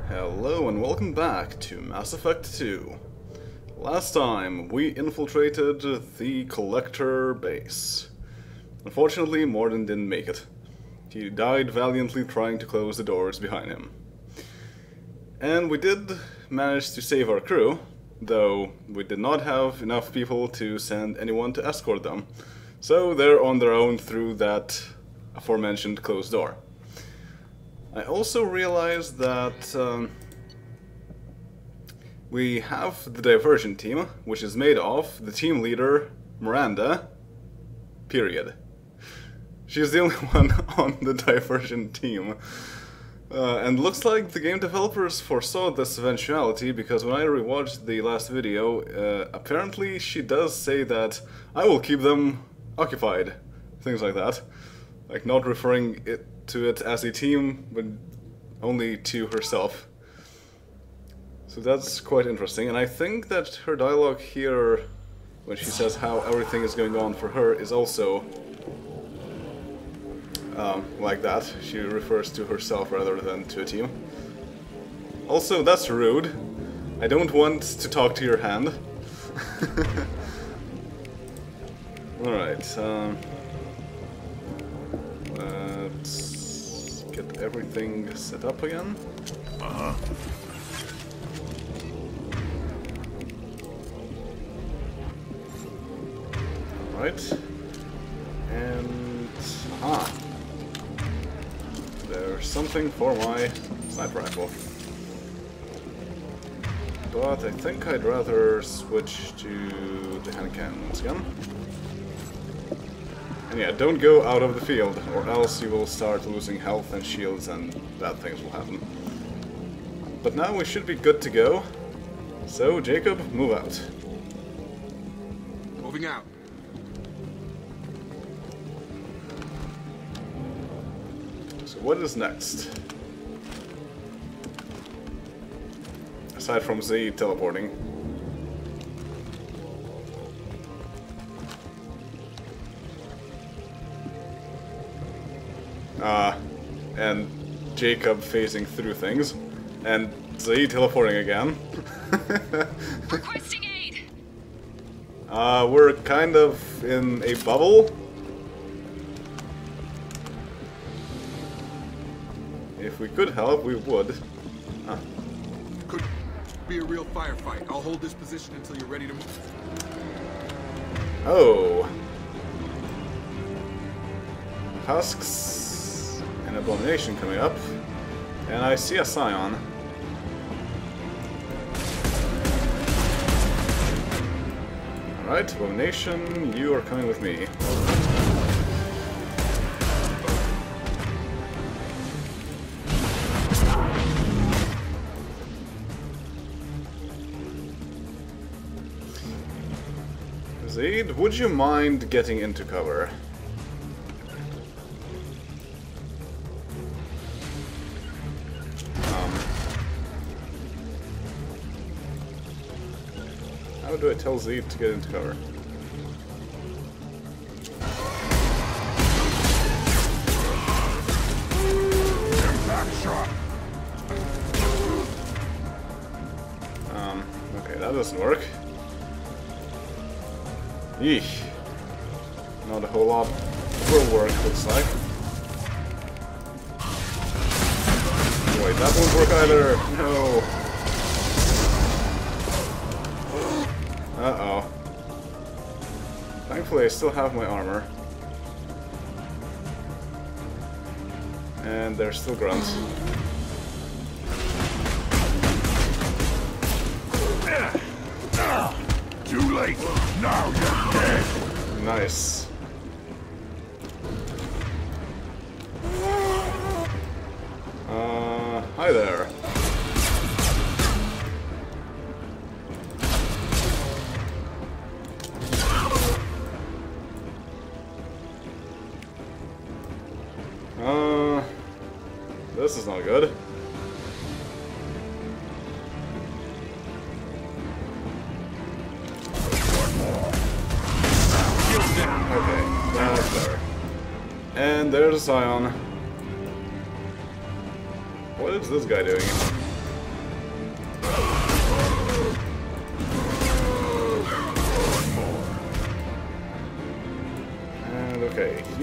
Hello and welcome back to Mass Effect 2. Last time we infiltrated the Collector base. Unfortunately, Morden didn't make it. He died valiantly trying to close the doors behind him. And we did manage to save our crew, though we did not have enough people to send anyone to escort them. So they're on their own through that aforementioned closed door. I also realized that we have the diversion team, which is made of the team leader, Miranda, period. She's the only one on the diversion team. And looks like the game developers foresaw this eventuality, because when I rewatched the last video, apparently she does say that I will keep them occupied. Things like that. Like not referring to it as a team, but only to herself. So that's quite interesting, and I think that her dialogue here, when she says how everything is going on for her, is also like that. She refers to herself rather than to a team. Also, that's rude. I don't want to talk to your hand. Alright, let's get everything set up again. Alright. And... aha! There's something for my sniper rifle. But I think I'd rather switch to the hand cannons again. And yeah, don't go out of the field, or else you will start losing health and shields and bad things will happen. But now we should be good to go. So, Jacob, move out. Moving out. So what is next? Aside from Z teleporting. And Jacob phasing through things. And Z teleporting again. Requesting aid. We're kind of in a bubble. If we could help, we would. Could be a real firefight. I'll hold this position until you're ready to move. Oh. Husks and Abomination coming up. And I see a Scion. Alright, Abomination, you are coming with me. Zaid, would you mind getting into cover? How do I tell Zaid to get into cover? Impact shot. Okay, that doesn't work. Yeesh. Not a whole lot will work, looks like. Wait, that won't work either! No! Uh-oh. Thankfully I still have my armor. And there's still grunts. Too late. Now you're dead. Nice. Hi there. This is not good. Okay, that's better. And there's a Scion. What is this guy doing?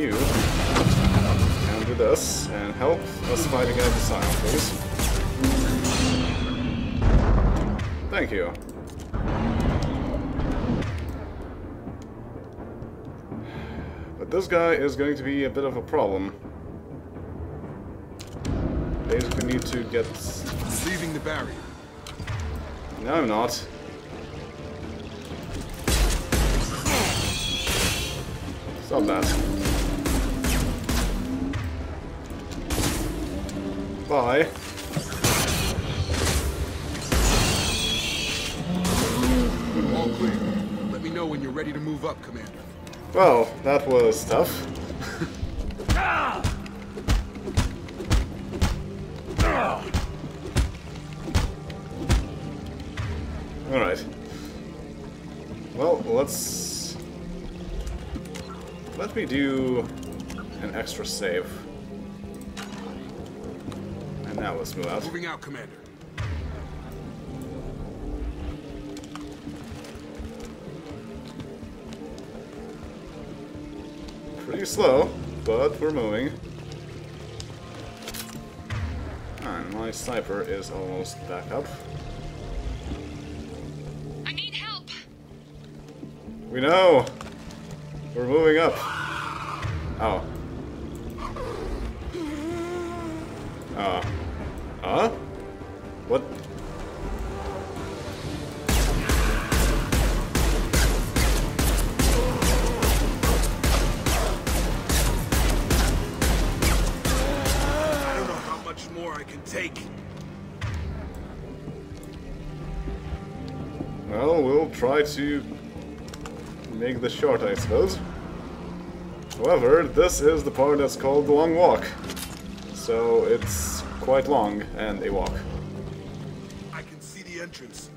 you can do this and help us fight against the Scion, please. Thank you. But this guy is going to be a bit of a problem. Basically need to get... Leaving the barrier. No, I'm not. Stop that. Bye. All clear. Let me know when you're ready to move up, Commander. Well, that was tough. Alright. Well, let me do an extra save. And now let's move out. Moving out, Commander. Pretty slow, but we're moving. And my sniper is almost back up. I need help. We know! We're moving up. Oh. Huh? What? I don't know how much more I can take. Well, we'll try to make this short, I suppose. However, this is the part that's called the long walk. So it's quite long and a walk. I can see the entrance.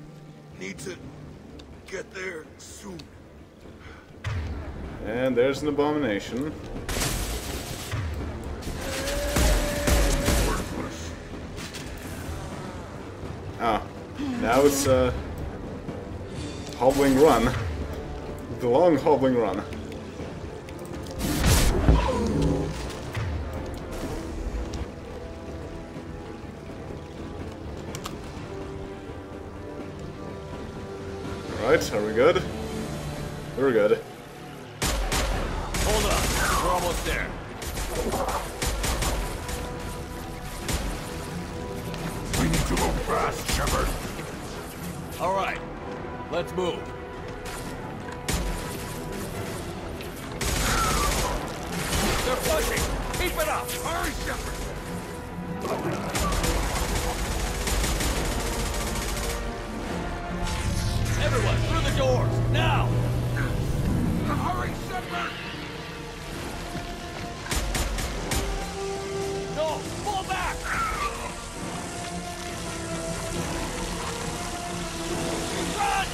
Need to get there soon. And there's an abomination. Worthless. Ah, now it's a hobbling run. The long hobbling run. Alright, are we good? We're good. Hold on, we're almost there. We need to move fast, Shepard. All right, let's move. They're pushing. Keep it up. Hurry, Shepard. Everyone, through the doors, now! Hurry, Shepard. No, fall back! Run!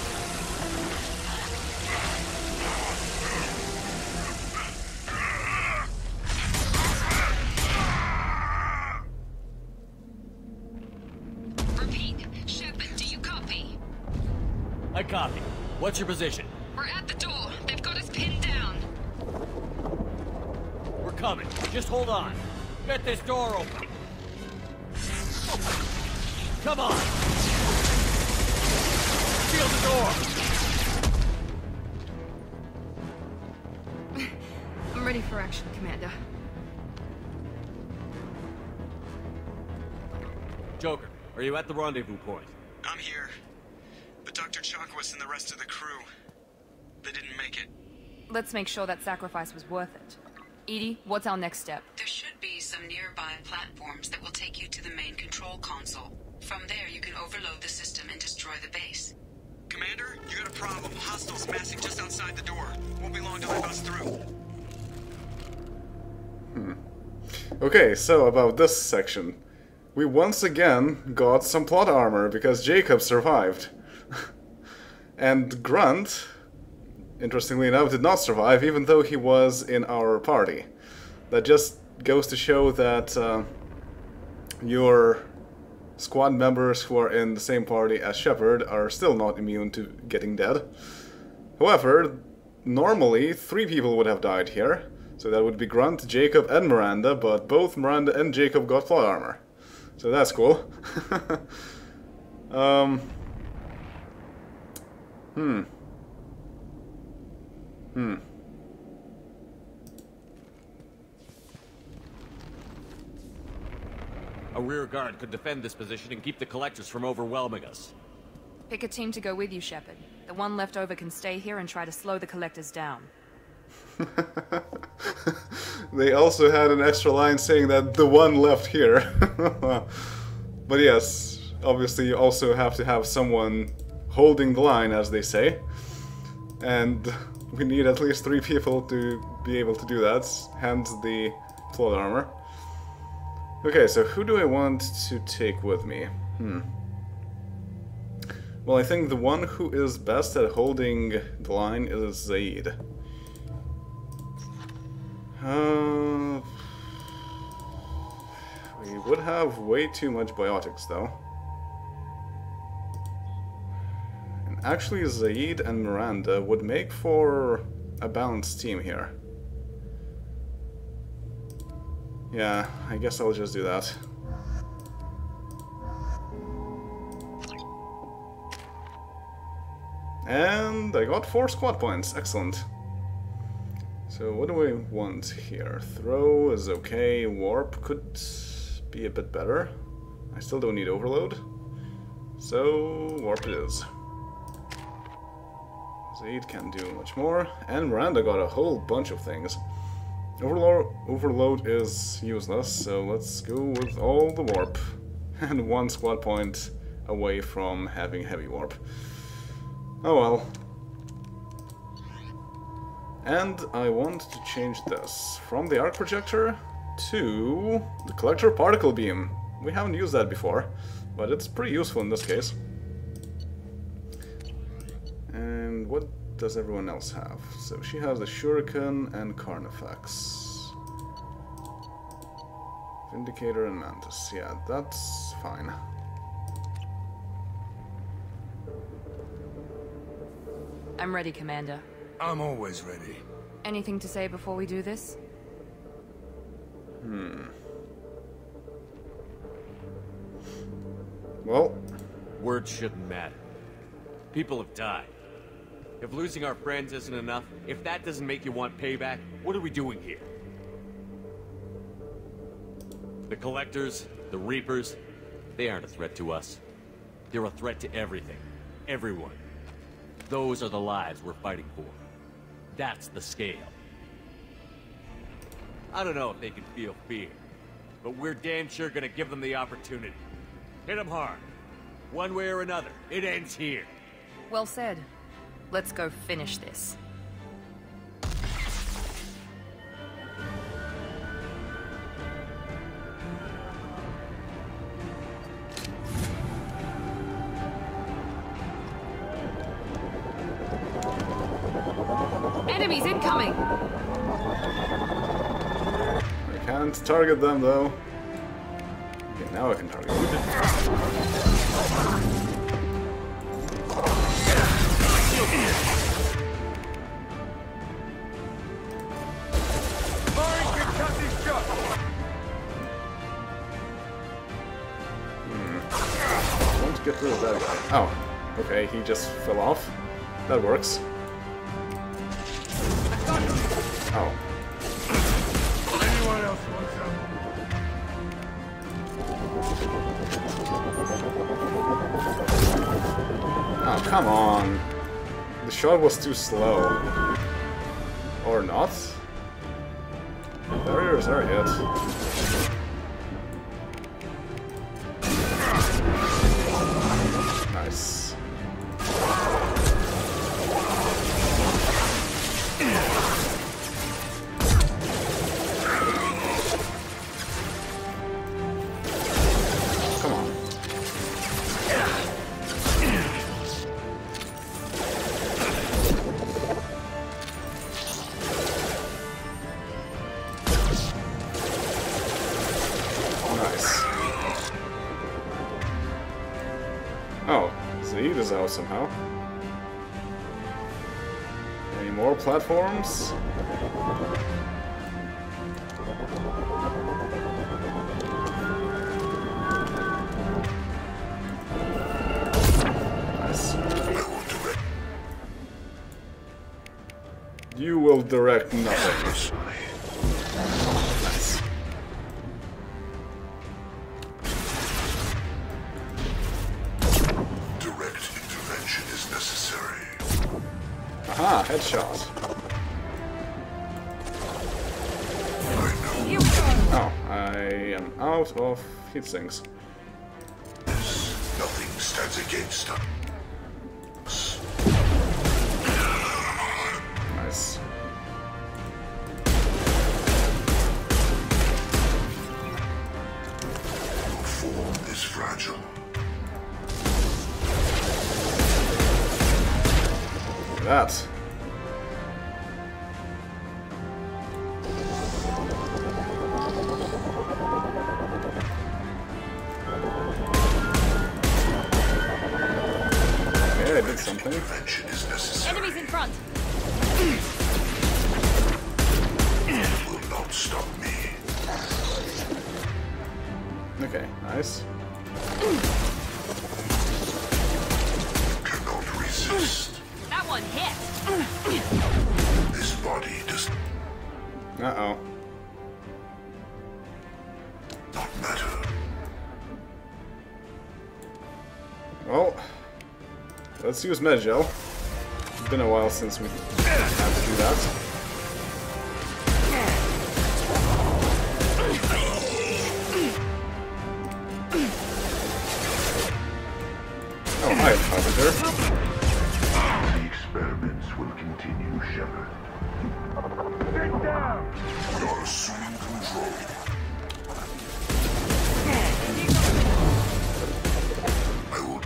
Repeat. Shepard, do you copy? I copy. What's your position? We're at the door. They've got us pinned down. We're coming. Just hold on. Get this door open. Come on! Seal the door! I'm ready for action, Commander. Joker, are you at the rendezvous point? I'm here. But Dr. Chakwas and the rest of the crew, they didn't make it. Let's make sure that sacrifice was worth it. Edie, what's our next step? There should be some nearby platforms that will take you to the main control console. From there, you can overload the system and destroy the base. Commander, you got a problem. Hostiles massing just outside the door. Won't be long till they bust through. Okay, so about this section. We once again got some plot armor because Jacob survived. And Grunt, interestingly enough, did not survive even though he was in our party. That just goes to show that your squad members who are in the same party as Shepard are still not immune to getting dead. However, normally 3 people would have died here, So that would be Grunt, Jacob, and Miranda, but both Miranda and Jacob got plot armor. So that's cool. A rear guard could defend this position and keep the collectors from overwhelming us. Pick a team to go with you, Shepard. The one left over can stay here and try to slow the collectors down. They also had an extra line saying that the one left here. But yes, obviously you also have to have someone holding the line, as they say. And we need at least 3 people to be able to do that, hence the plot armor. Okay, so who do I want to take with me? Well, I think the one who is best at holding the line is Zaid. We would have way too much biotics, though. And actually, Zaid and Miranda would make for a balanced team here. Yeah, I guess I'll just do that. And I got 4 squad points, excellent. So what do I want here? Throw is okay, warp could be a bit better. I still don't need overload. So warp it is. Zaid can't do much more, and Miranda got a whole bunch of things. Overload is useless, so let's go with all the warp. And 1 squad point away from having heavy warp. Oh well. And I want to change this from the arc projector to the collector particle beam. We haven't used that before, but it's pretty useful in this case. And what does everyone else have? So she has the Shuriken and Carnifex. Vindicator and Mantis. Yeah, that's fine. I'm ready, Commander. I'm always ready. Anything to say before we do this? Well, Words shouldn't matter. People have died. If losing our friends isn't enough, if that doesn't make you want payback, what are we doing here? The Collectors, the Reapers, they aren't a threat to us. They're a threat to everything. Everyone. Those are the lives we're fighting for. That's the scale. I don't know if they can feel fear, but we're damn sure gonna give them the opportunity. Hit them hard. One way or another, it ends here. Well said. Let's go finish this. Enemies incoming! I can't target them though. Okay, now I can target them. Don't get rid of that guy. Oh, okay, he just fell off. That works. Oh. Anyone else want some? Oh, come on. The shot was too slow. Or not. Barriers are hit. Nice. Come on. Nice. Oh, Zaid is out somehow. Any more platforms? will direct nothing. Nice. Direct intervention is necessary. Aha, headshot. Oh, I am out of heat sinks. Nothing stands against us. Nice. Your form is fragile. Look at that. Okay, I did something. Intervention is necessary. Enemies in front! It will not stop me. Okay, nice. Cannot resist. That one hit! This body does Uh-oh. not matter. Well, let's use Medgel. It's been a while since we had to do that. Oh, hi, Carpenter. The experiments will continue, Shepard. We are assuming control. I will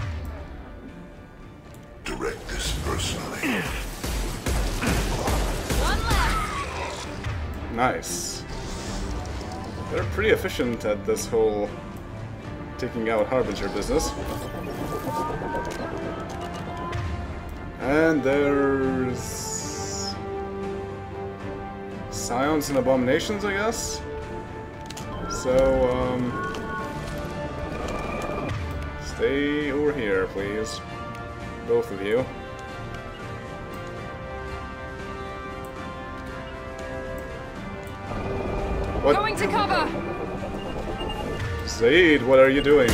direct this personally. One left! Nice. They're pretty efficient at this whole taking out Harbinger business. And there's Scions and Abominations, I guess? So, stay over here, please. Both of you. What? Going to cover! Zaid, what are you doing?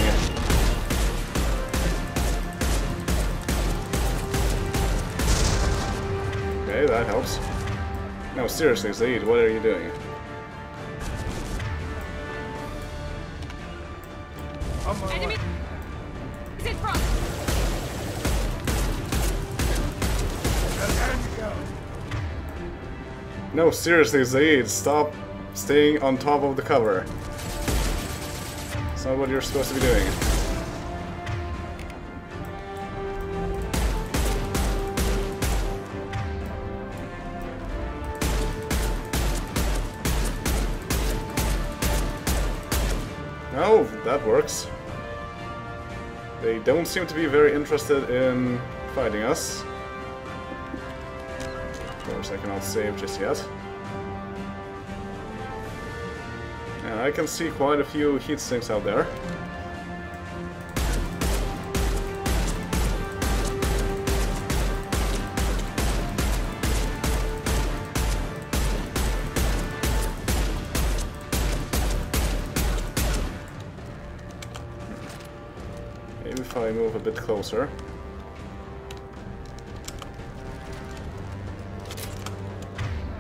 Okay, that helps. No, seriously, Zaid, what are you doing? Enemy is in front! No, seriously, Zaid, stop staying on top of the cover. It's not what you're supposed to be doing. Oh, that works. They don't seem to be very interested in fighting us. Of course, I cannot save just yet. And I can see quite a few heat sinks out there. Maybe if I move a bit closer.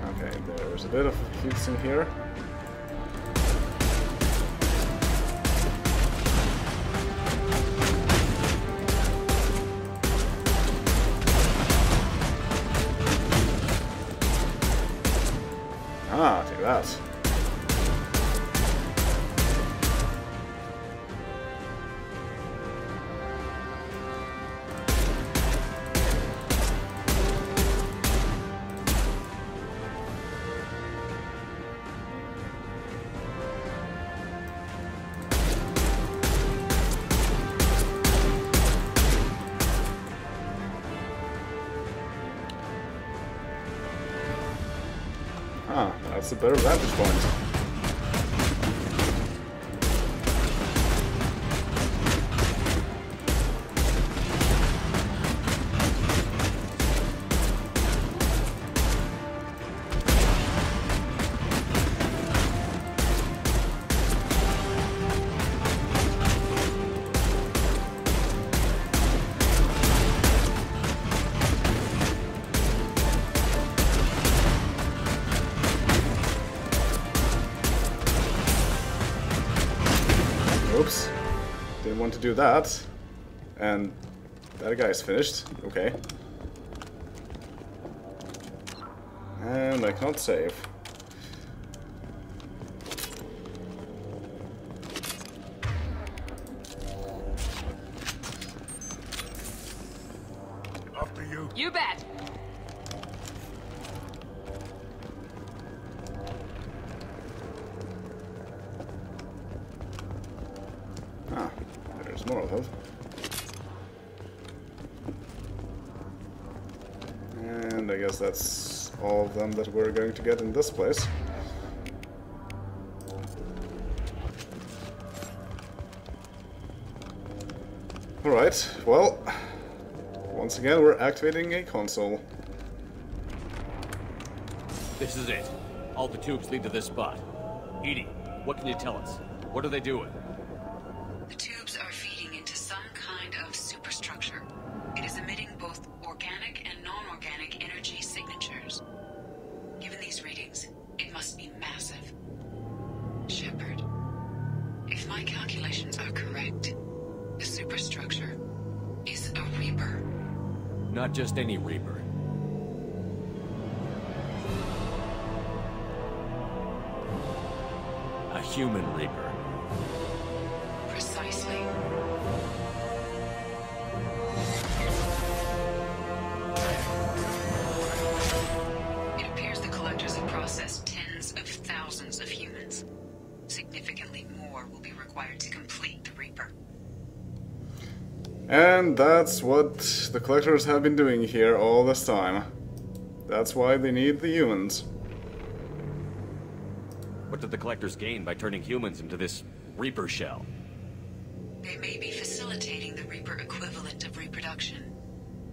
Okay, there's a bit of heat sink here. Ah, take that. Ah, that's a better vantage point. do that. And that guy's finished. Okay. And I cannot save. After you. You bet. Ah, there's more of them. And I guess that's all of them that we're going to get in this place. Alright, well, once again we're activating a console. This is it. All the tubes lead to this spot. Edie, what can you tell us? What are they doing? The tubes are feeding into some kind of superstructure. It is emitting both organic and non-organic energy signatures. Given these readings, it must be massive. Shepard, if my calculations are correct, the superstructure is a Reaper. Not just any Reaper. A human Reaper. Precisely. It appears the collectors have processed tens of thousands of humans. Significantly more will be required to complete the Reaper. And that's what the collectors have been doing here all this time. That's why they need the humans. What did the collectors gain by turning humans into this Reaper shell? They may be facilitating the Reaper equivalent of reproduction,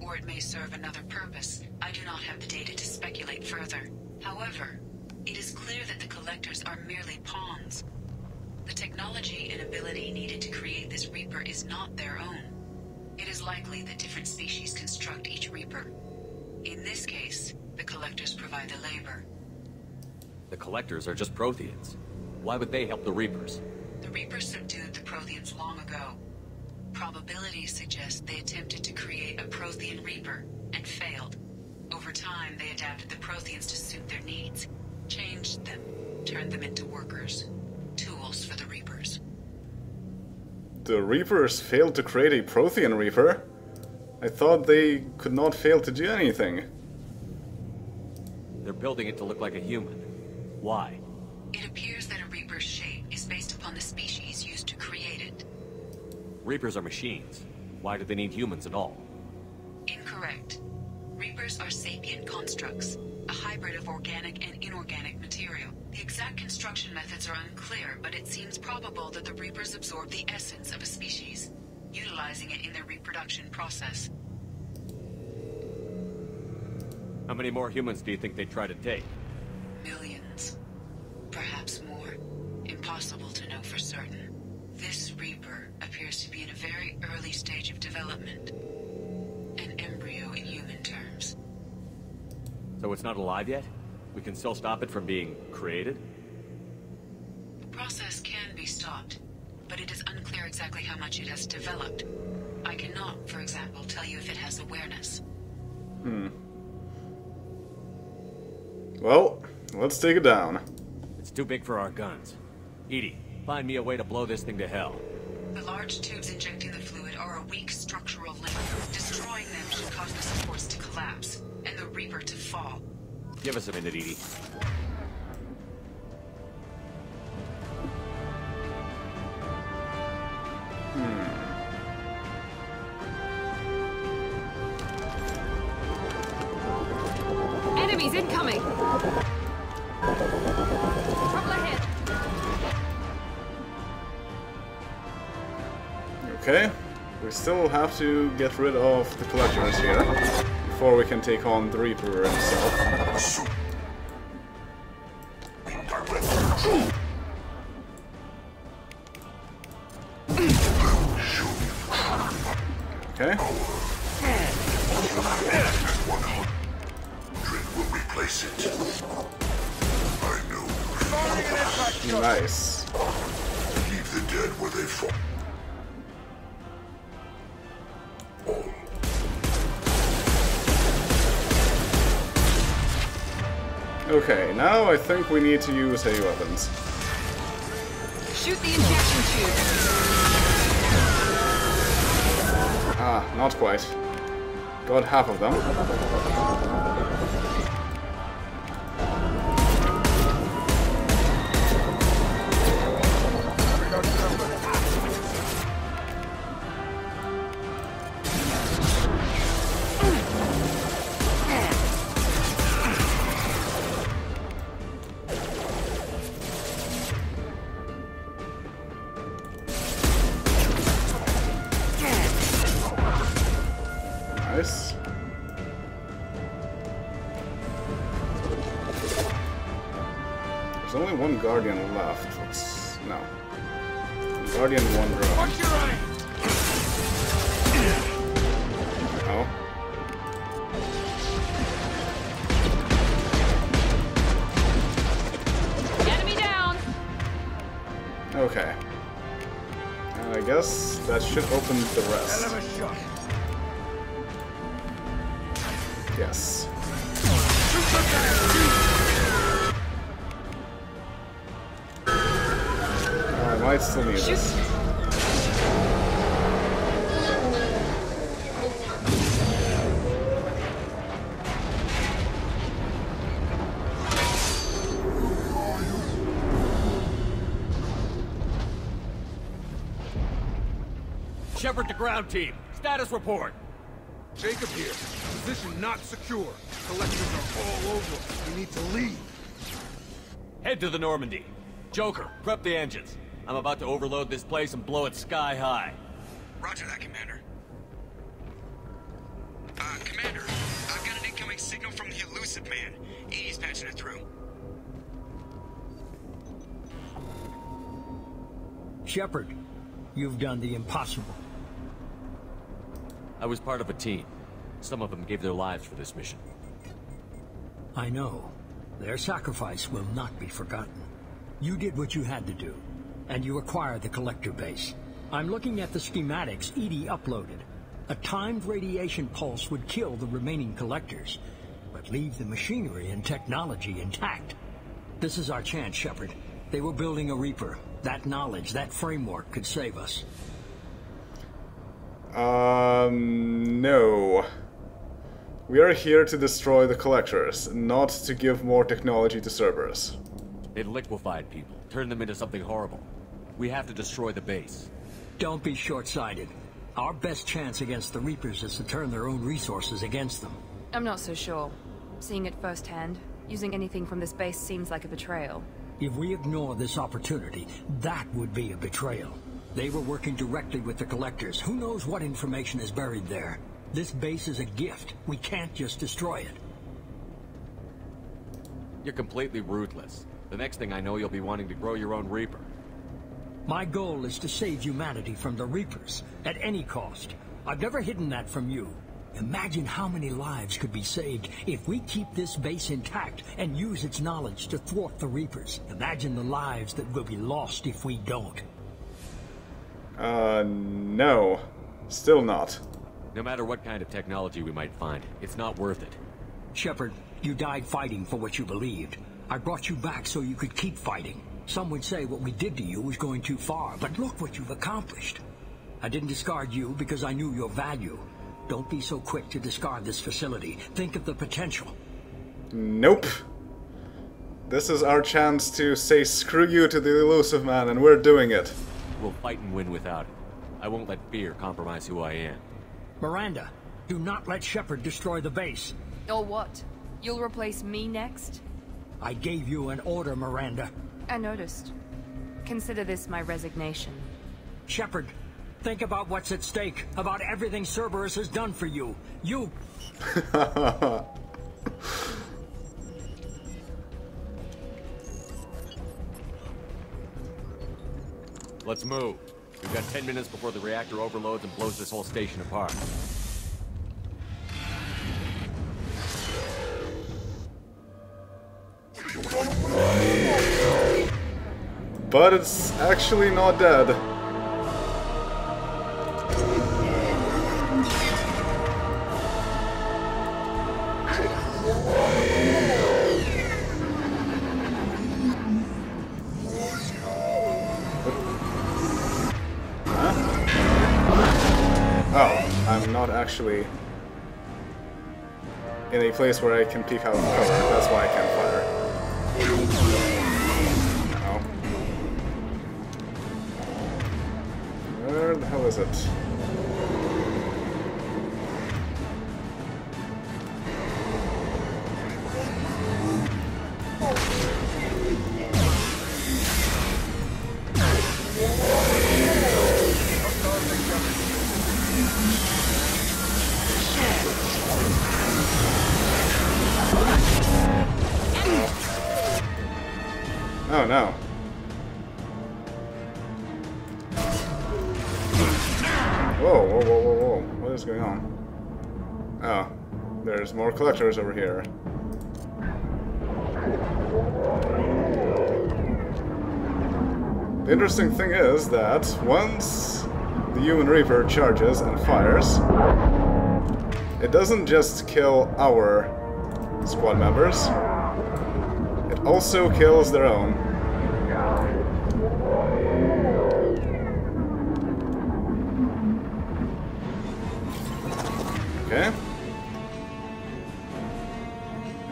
or it may serve another purpose. I do not have the data to speculate further. However, it is clear that the collectors are merely pawns. The technology and ability needed to create this Reaper is not their own. It is likely that different species construct each Reaper. In this case, the collectors provide the labor. The collectors are just Protheans. Why would they help the Reapers? The Reapers subdued the Protheans long ago. Probabilities suggest they attempted to create a Prothean Reaper and failed. Over time, they adapted the Protheans to suit their needs, changed them, turned them into workers, tools for the Reapers. The Reapers failed to create a Prothean Reaper? I thought they could not fail to do anything. They're building it to look like a human. Why? It appears that a Reaper's shape is based upon the species used to create it. Reapers are machines. Why do they need humans at all? Incorrect. Reapers are sapient constructs, a hybrid of organic and inorganic material. The exact construction methods are unclear, but it seems probable that the Reapers absorb the essence of a species, utilizing it in their reproduction process. How many more humans do you think they'd try to take? Millions. Perhaps more. Impossible to know for certain. This Reaper appears to be in a very early stage of development. An embryo in human terms. So it's not alive yet? We can still stop it from being created? The process can be stopped, but it is unclear exactly how much it has developed. I cannot, for example, tell you if it has awareness. Well, let's take it down. It's too big for our guns. Edie, find me a way to blow this thing to hell. The large tubes injecting the fluid are a weak structural link. Destroying them should cause the supports to collapse, and the Reaper to fall. Give us a minute, Edie. Enemies incoming! Trouble ahead! Okay, we still have to get rid of the collectors here before we can take on the Reaper himself. Okay. Will replace it. I know. Nice. Leave the dead where they fall. Okay, now I think we need to use heavy weapons. Shoot the injection tube. Ah, not quite. Got half of them. Nice. There's only one Guardian left. Let's... no. Guardian, one drone. Watch your eye! Oh. Enemy down. Okay. And I guess that should open the rest. Hell of a shot. Yes. I might still need this. Shepard to ground team. Status report. Jacob here. Position not secure. Collectors are all over us. We need to leave. Head to the Normandy. Joker, prep the engines. I'm about to overload this place and blow it sky high. Roger that, Commander. Commander, I've got an incoming signal from the elusive man. He's patching it through. Shepard, you've done the impossible. I was part of a team. Some of them gave their lives for this mission. I know. Their sacrifice will not be forgotten. You did what you had to do, and you acquired the collector base. I'm looking at the schematics Edie uploaded. A timed radiation pulse would kill the remaining collectors, but leave the machinery and technology intact. This is our chance, Shepard. They were building a Reaper. That knowledge, that framework could save us. No. We are here to destroy the collectors, not to give more technology to Cerberus. It liquefied people, turned them into something horrible. We have to destroy the base. Don't be short-sighted. Our best chance against the Reapers is to turn their own resources against them. I'm not so sure. Seeing it firsthand, using anything from this base seems like a betrayal. If we ignore this opportunity, that would be a betrayal. They were working directly with the collectors. Who knows what information is buried there? This base is a gift. We can't just destroy it. You're completely ruthless. The next thing I know, you'll be wanting to grow your own Reaper. My goal is to save humanity from the Reapers, at any cost. I've never hidden that from you. Imagine how many lives could be saved if we keep this base intact and use its knowledge to thwart the Reapers. Imagine the lives that will be lost if we don't. No. Still not. No matter what kind of technology we might find, it's not worth it. Shepard, you died fighting for what you believed. I brought you back so you could keep fighting. Some would say what we did to you was going too far, but look what you've accomplished. I didn't discard you because I knew your value. Don't be so quick to discard this facility. Think of the potential. Nope. This is our chance to say screw you to the elusive man, and we're doing it. We'll fight and win without it. I won't let fear compromise who I am. Miranda, do not let Shepard destroy the base. Or what? You'll replace me next? I gave you an order, Miranda. I noticed. Consider this my resignation. Shepard, think about what's at stake, about everything Cerberus has done for you. You... Let's move. We've got 10 minutes before the reactor overloads and blows this whole station apart. But it's actually not dead. I'm not actually in a place where I can peek out of cover. That's why I can't fire. Uh-oh. Where the hell is it? Oh no. Whoa, whoa, whoa, whoa, whoa. What is going on? Oh, there's more collectors over here. The interesting thing is that once the Human Reaper charges and fires, it doesn't just kill our squad members, it also kills their own. Okay.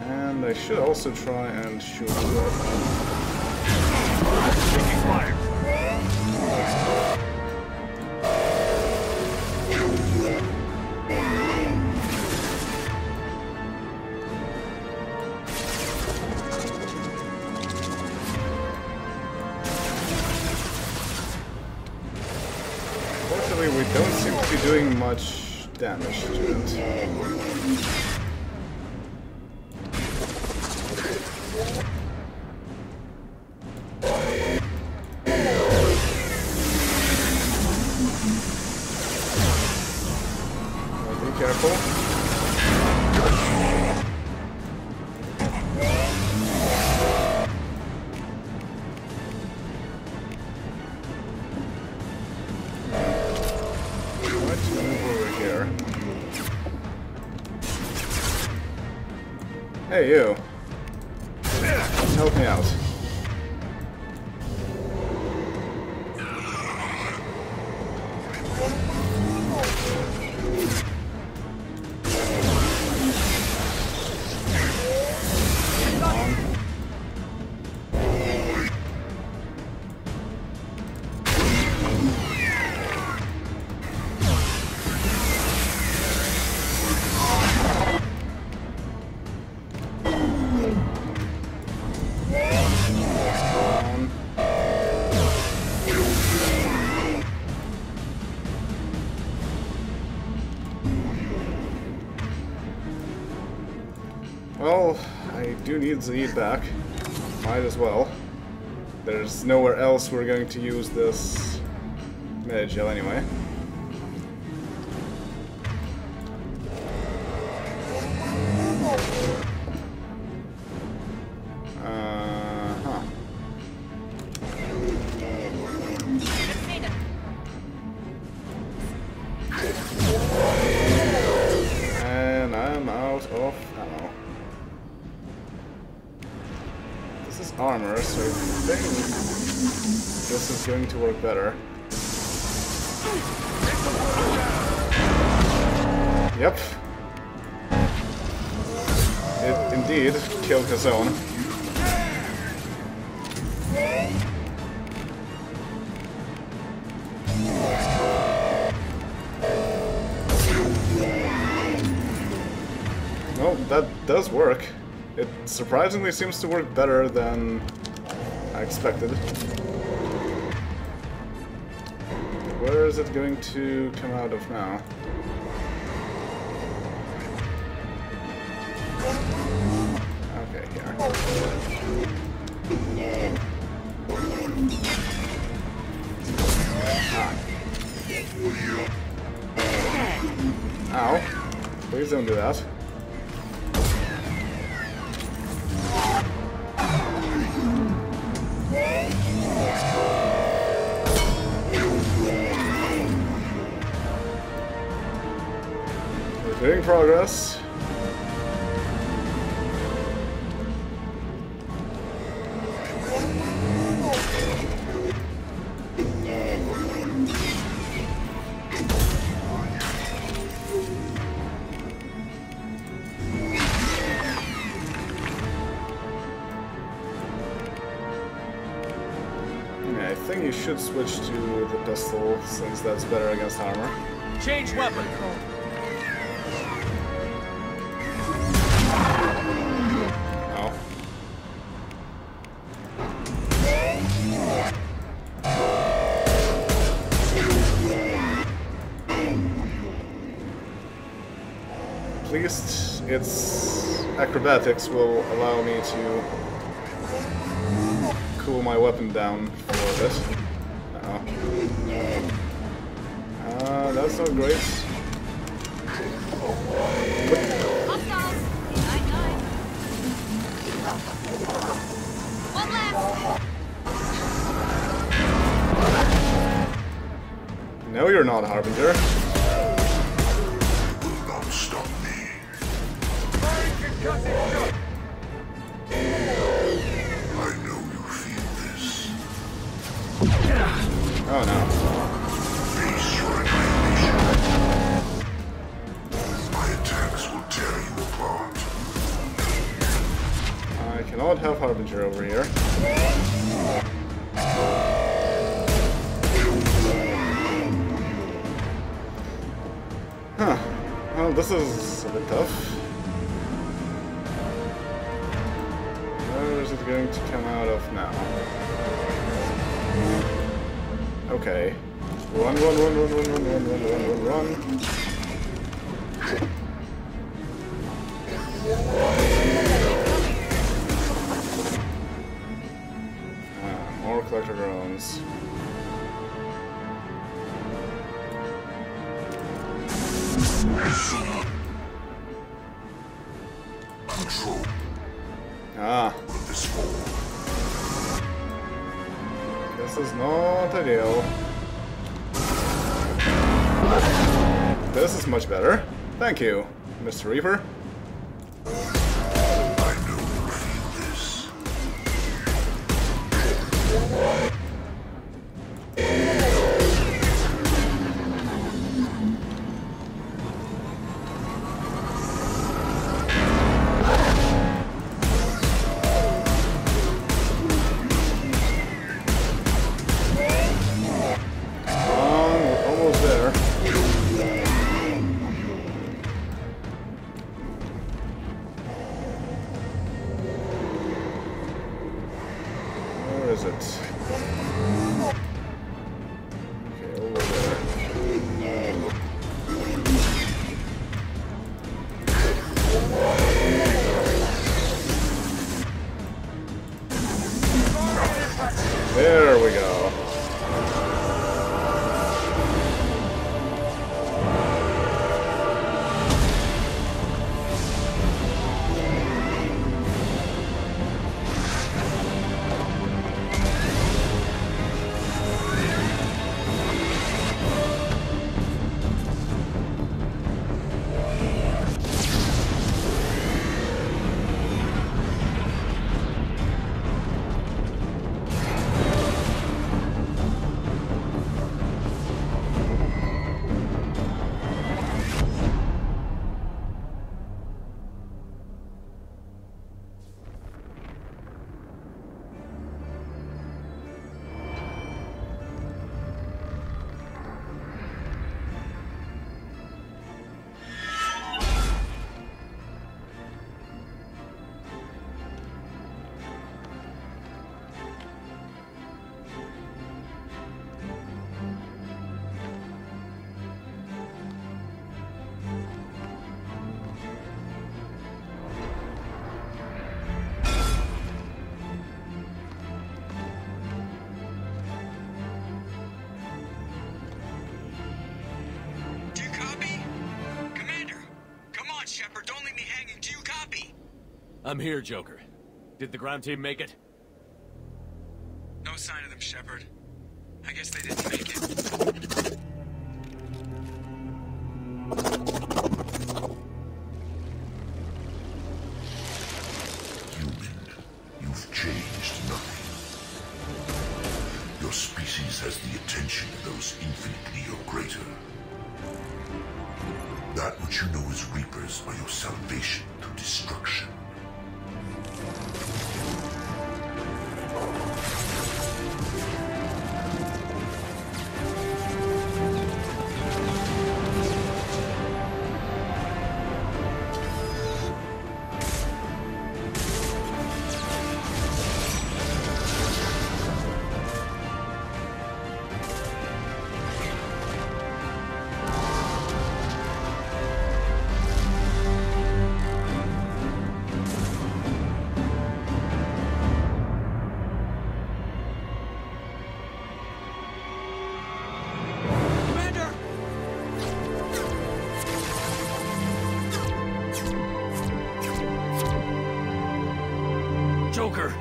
And I should also try and shoot Taking fire. Fortunately, we don't seem to be doing much damage to it. Be careful. Let's move over here. Hey, you. Help me out. Well, I do need Zed back. Might as well. There's nowhere else we're going to use this Medi-gel anyway. Huh. And I'm out of ammo. This is armor, so I think this is going to work better. Yep. It indeed killed his own. Well, that does work. It surprisingly seems to work better than I expected. Where is it going to come out of now? Okay, here. Ah. Ow. Please don't do that. We're making progress. you should switch to the pistol, since that's better against armor. Change weapon. Oh. At least its acrobatics will allow me to cool my weapon down for a bit. Uh-oh. That's not great. One left. No, you're not, Harbinger. Will not stop me. I know you feel this. Oh no. Face your annihilation. My attacks will tear you apart. I cannot have Harbinger over here. Huh. Well, this is a bit tough. Where is it going to come out of now? Okay. Run, run, run, run, run, run, run, run, run, run, run. More collector drones. Control Ah, this fall. this is not ideal. This is much better. Thank you, Mr. Reaper. I know you feel this. We're almost there. Where is it? Okay, over there. There we go. Do you copy? Commander! Come on, Shepard, don't leave me hanging. Do you copy? I'm here, Joker. Did the ground team make it? No sign of them, Shepard. I guess they didn't make it. Human, you've changed nothing. Your species has the attention of those infinitely or greater. That which you know as Reapers are your salvation to destruction. Joker!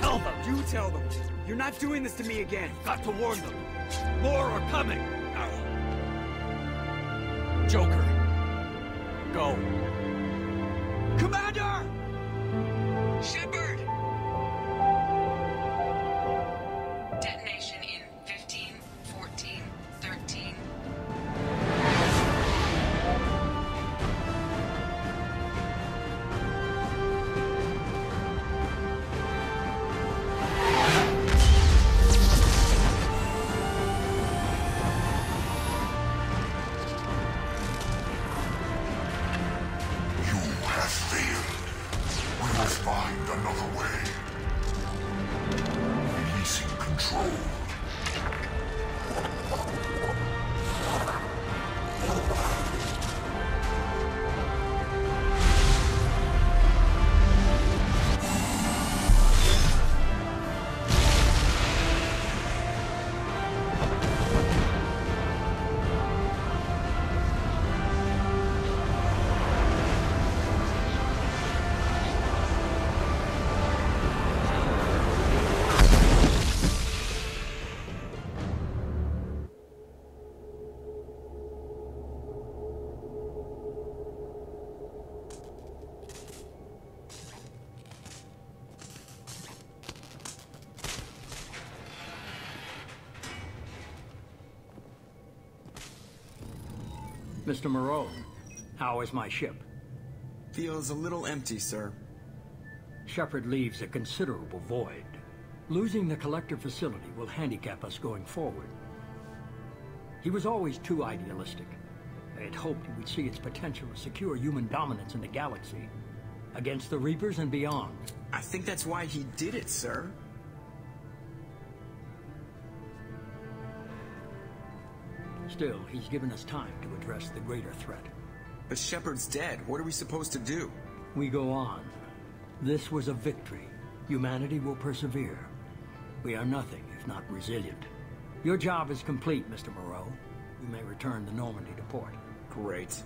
Tell them! You tell them. You're not doing this to me again. Got to warn them. More are coming. Joker, go. Commander! Shepard! Detonation in 15, 14, 13. Find another way. Releasing control. Mr. Moreau, how is my ship? Feels a little empty, sir. Shepard leaves a considerable void. Losing the collector facility will handicap us going forward. He was always too idealistic. I had hoped he would see its potential to secure human dominance in the galaxy, against the Reapers and beyond. I think that's why he did it, sir. Still, he's given us time to address the greater threat. But Shepard's dead. What are we supposed to do? We go on. This was a victory. Humanity will persevere. We are nothing if not resilient. Your job is complete, Mr. Moreau. We may return to Normandy to port. Great.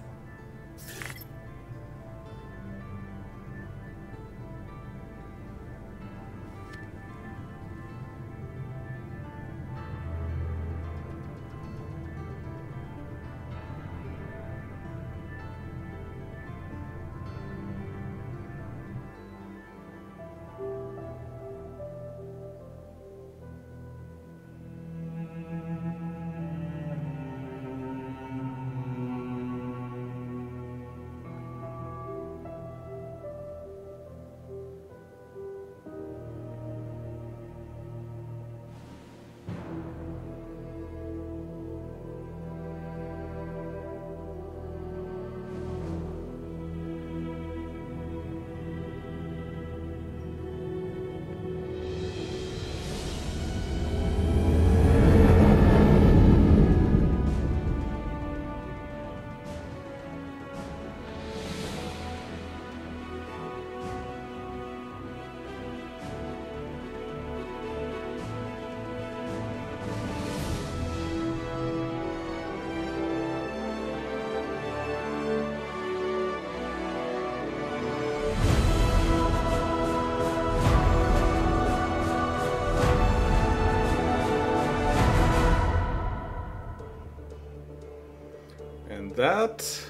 That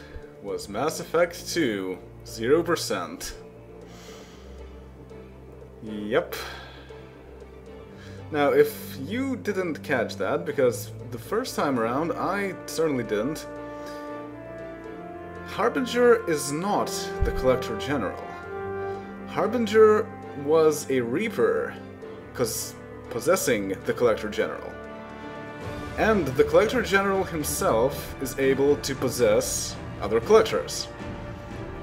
was Mass Effect 2, 0%. Yep. Now, if you didn't catch that, because the first time around I certainly didn't, Harbinger is not the Collector General. Harbinger was a Reaper, possessing the Collector General. And the Collector General himself is able to possess other Collectors.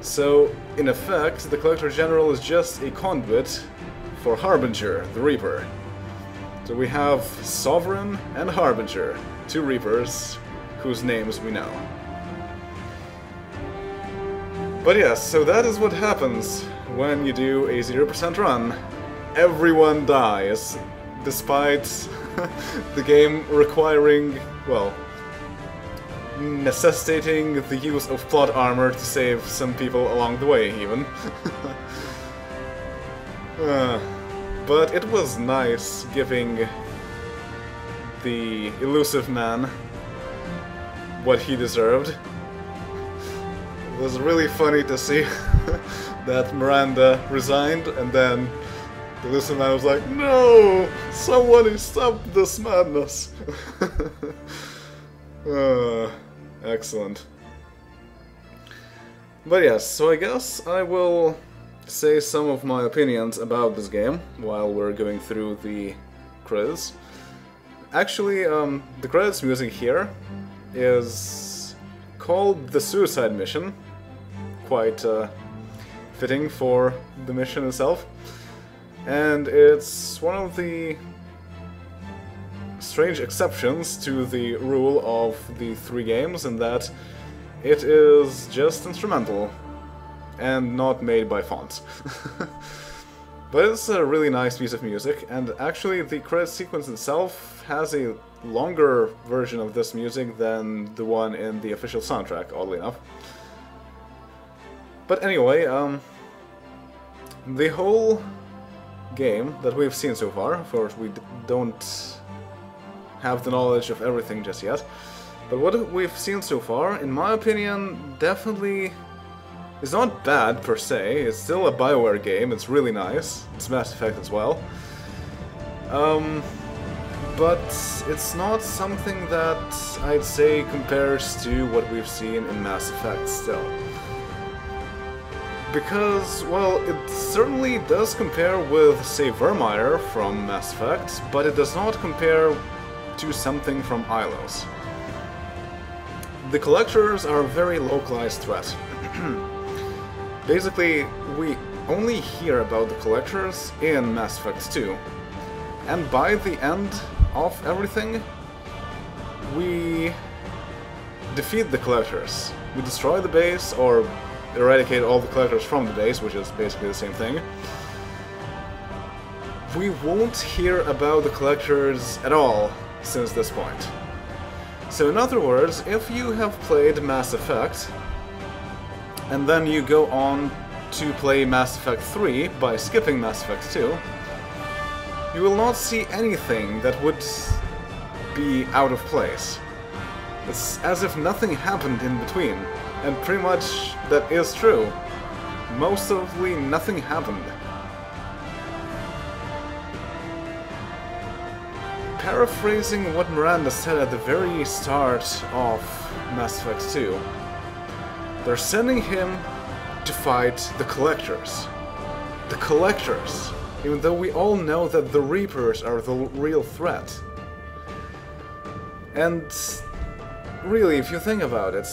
So, in effect, the Collector General is just a conduit for Harbinger, the Reaper. So we have Sovereign and Harbinger, two Reapers, whose names we know. But yes, so that is what happens when you do a 0% run. Everyone dies, despite the game requiring, well, necessitating the use of plot armor to save some people along the way, even. But it was nice giving the elusive man what he deserved. It was really funny to see that Miranda resigned, and then the elusive man was like, "No! Someone stop this madness!" Excellent. But yes, so I guess I will say some of my opinions about this game while we're going through the credits. Actually, the credits music here is called the Suicide Mission. Quite fitting for the mission itself. And it's one of the strange exceptions to the rule of the 3 games in that it is just instrumental and not made by fonts. But it's a really nice piece of music, and actually the credit sequence itself has a longer version of this music than the one in the official soundtrack, oddly enough. But anyway, the whole game that we've seen so far, of course we don't have the knowledge of everything just yet, but what we've seen so far, in my opinion, definitely is not bad per se. It's still a BioWare game, it's really nice, it's Mass Effect as well. But it's not something that I'd say compares to what we've seen in Mass Effect still. Because, well, it certainly does compare with, say, Vermeer from Mass Effect, but it does not compare to something from Ilos. The Collectors are a very localized threat. Basically, we only hear about the Collectors in Mass Effect 2, and by the end of everything, we defeat the Collectors. We destroy the base, or eradicate all the Collectors from the base, which is basically the same thing. We won't hear about the Collectors at all since this point. So in other words, if you have played Mass Effect, and then you go on to play Mass Effect 3 by skipping Mass Effect 2, you will not see anything that would be out of place. It's as if nothing happened in between, and pretty much that is true. Mostly nothing happened. Paraphrasing what Miranda said at the very start of Mass Effect 2, they're sending him to fight the Collectors. The Collectors! Even though we all know that the Reapers are the real threat. And really, if you think about it,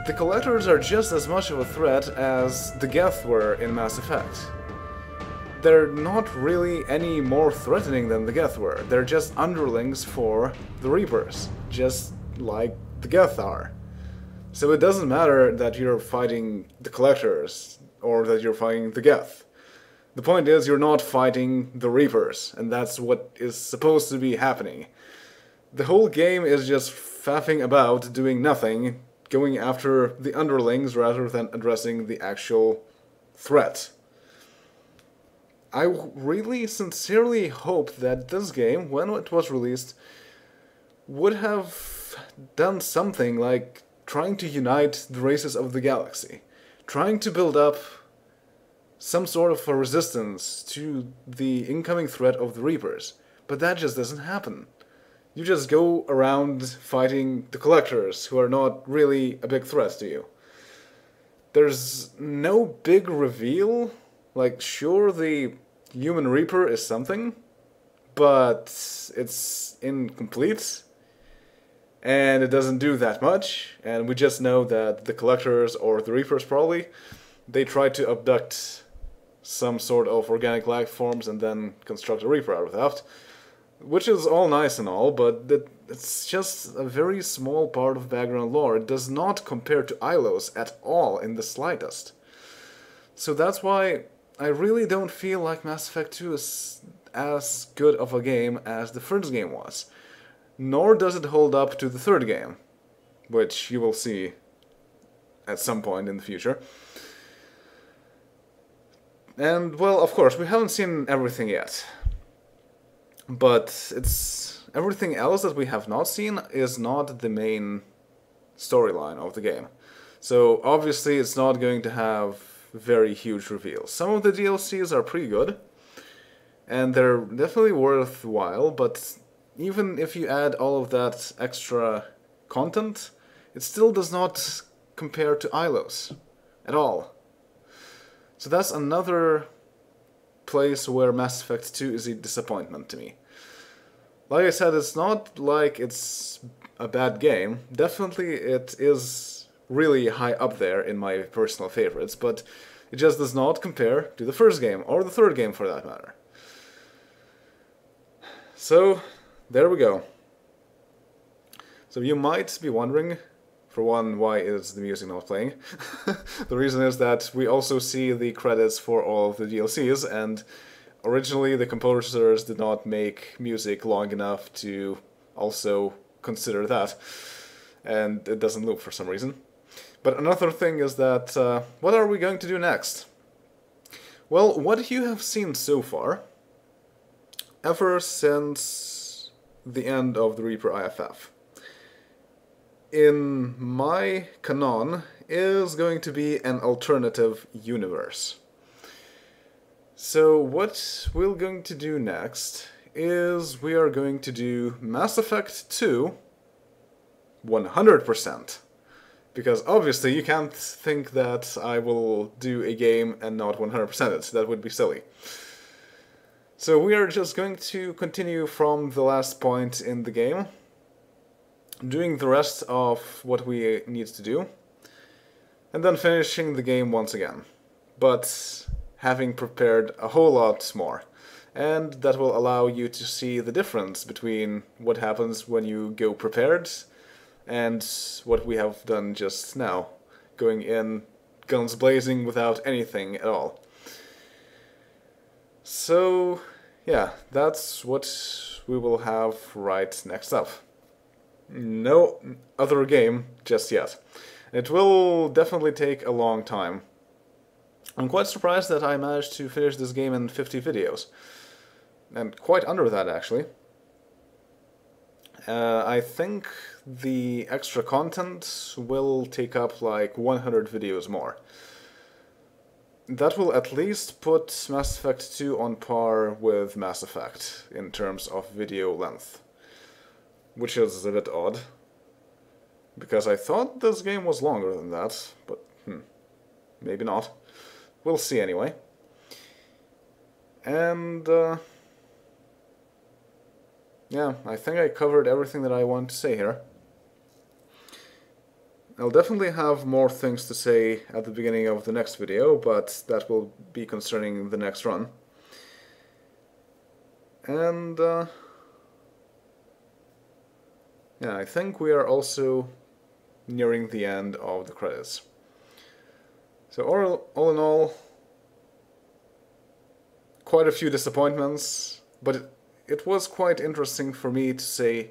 the Collectors are just as much of a threat as the Geth were in Mass Effect. They're not really any more threatening than the Geth were. They're just underlings for the Reapers, just like the Geth are. So it doesn't matter that you're fighting the Collectors, or that you're fighting the Geth. The point is, you're not fighting the Reapers, and that's what is supposed to be happening. The whole game is just faffing about, doing nothing, going after the underlings rather than addressing the actual threat. I really sincerely hope that this game, when it was released, would have done something like trying to unite the races of the galaxy, trying to build up some sort of a resistance to the incoming threat of the Reapers. But that just doesn't happen. You just go around fighting the Collectors, who are not really a big threat to you. There's no big reveal. Like, sure, the Human Reaper is something, but it's incomplete, and it doesn't do that much, and we just know that the Collectors, or the Reapers probably, they try to abduct some sort of organic life forms and then construct a Reaper out of that, which is all nice and all, but it's just a very small part of background lore. It does not compare to Ilos at all in the slightest. So that's why I really don't feel like Mass Effect 2 is as good of a game as the first game was. Nor does it hold up to the third game, which you will see at some point in the future. And, well, of course, we haven't seen everything yet. But it's everything else that we have not seen is not the main storyline of the game. So, obviously, it's not going to have very huge reveals. Some of the DLCs are pretty good, and they're definitely worthwhile, but even if you add all of that extra content, it still does not compare to Ilos at all. So that's another place where Mass Effect 2 is a disappointment to me. Like I said, it's not like it's a bad game. Definitely it is really high up there in my personal favorites, but it just does not compare to the first game, or the third game for that matter. So, there we go. So you might be wondering, for one, why is the music not playing? The reason is that we also see the credits for all of the DLCs, and originally the composers did not make music long enough to also consider that, and it doesn't loop for some reason. But another thing is that, what are we going to do next? Well, what you have seen so far, ever since the end of the Reaper IFF, in my canon, is going to be an alternative universe. So what we're going to do next is we are going to do Mass Effect 2 100%. Because obviously you can't think that I will do a game and not 100% it. That would be silly. So we are just going to continue from the last point in the game, doing the rest of what we need to do, and then finishing the game once again. But having prepared a whole lot more. And that will allow you to see the difference between what happens when you go prepared and what we have done just now, going in guns blazing without anything at all. So, yeah, that's what we will have right next up. No other game just yet. It will definitely take a long time. I'm quite surprised that I managed to finish this game in 50 videos. And quite under that, actually. I think the extra content will take up like 100 videos more. That will at least put Mass Effect 2 on par with Mass Effect in terms of video length. Which is a bit odd, because I thought this game was longer than that, but maybe not. We'll see anyway. And yeah, I think I covered everything that I want to say here. I'll definitely have more things to say at the beginning of the next video, but that will be concerning the next run. And yeah, I think we are also nearing the end of the credits. So all in all, quite a few disappointments, but it was quite interesting for me to say,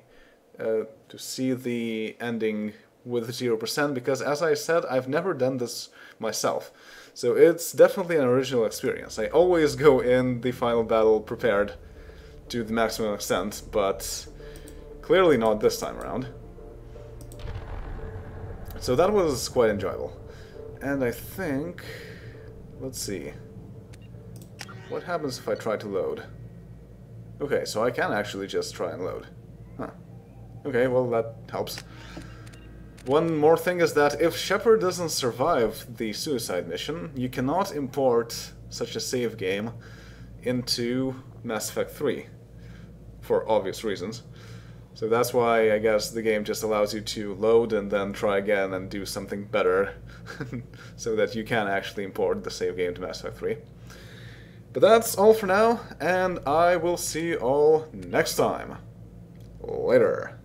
to see the ending with 0%, because as I said, I've never done this myself. So it's definitely an original experience. I always go in the final battle prepared to the maximum extent, but clearly not this time around. So that was quite enjoyable. And I think, let's see, what happens if I try to load? Okay, so I can actually just try and load. Huh. Okay, well that helps. One more thing is that if Shepard doesn't survive the suicide mission, you cannot import such a save game into Mass Effect 3, for obvious reasons. So that's why I guess the game just allows you to load and then try again and do something better, so that you can actually import the save game to Mass Effect 3. But that's all for now, and I will see you all next time. Later.